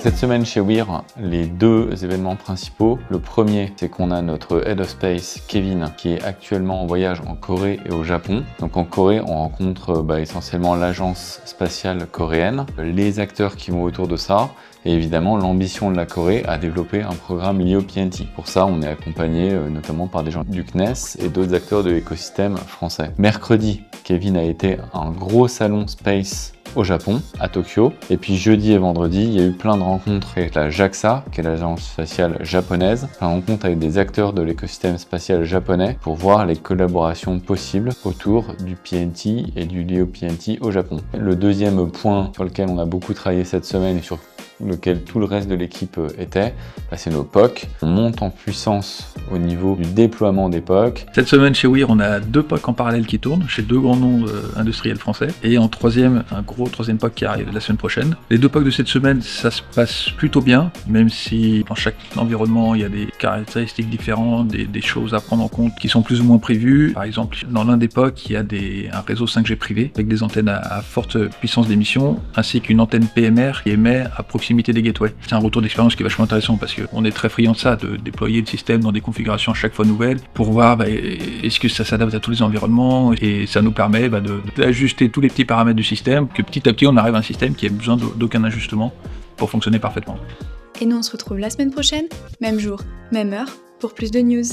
Cette semaine chez Weir, les deux événements principaux. Le premier, c'est qu'on a notre Head of Space, Kevin, qui est actuellement en voyage en Corée et au Japon. Donc en Corée, on rencontre essentiellement l'agence spatiale coréenne, les acteurs qui vont autour de ça, et évidemment l'ambition de la Corée à développer un programme lié au PNT. Pour ça, on est accompagné notamment par des gens du CNES et d'autres acteurs de l'écosystème français. Mercredi, Kevin a été à un gros salon Space au Japon, à Tokyo. Et puis jeudi et vendredi, il y a eu plein de rencontres avec la JAXA, qui est l'agence spatiale japonaise, plein de rencontres avec des acteurs de l'écosystème spatial japonais pour voir les collaborations possibles autour du PNT et du LEO PNT au Japon. Le deuxième point sur lequel on a beaucoup travaillé cette semaine et sur lequel tout le reste de l'équipe était, c'est nos POC. On monte en puissance au niveau du déploiement des POC. Cette semaine chez Weir, on a 2 POC en parallèle qui tournent, chez 2 grands noms industriels français, et en troisième, un gros troisième POC qui arrive la semaine prochaine. Les 2 POC de cette semaine, ça se passe plutôt bien, même si dans chaque environnement, il y a des caractéristiques différentes, des choses à prendre en compte qui sont plus ou moins prévues. Par exemple, dans l'un des POC, il y a un réseau 5G privé, avec des antennes à forte puissance d'émission, ainsi qu'une antenne PMR qui émet à proximité des gateways. C'est un retour d'expérience qui est vachement intéressant parce qu'on est très friand de ça, de déployer le système dans des configurations à chaque fois nouvelles pour voir est-ce que ça s'adapte à tous les environnements, et ça nous permet d'ajuster tous les petits paramètres du système, que petit à petit on arrive à un système qui a besoin d'aucun ajustement pour fonctionner parfaitement. Et nous on se retrouve la semaine prochaine, même jour, même heure, pour plus de news.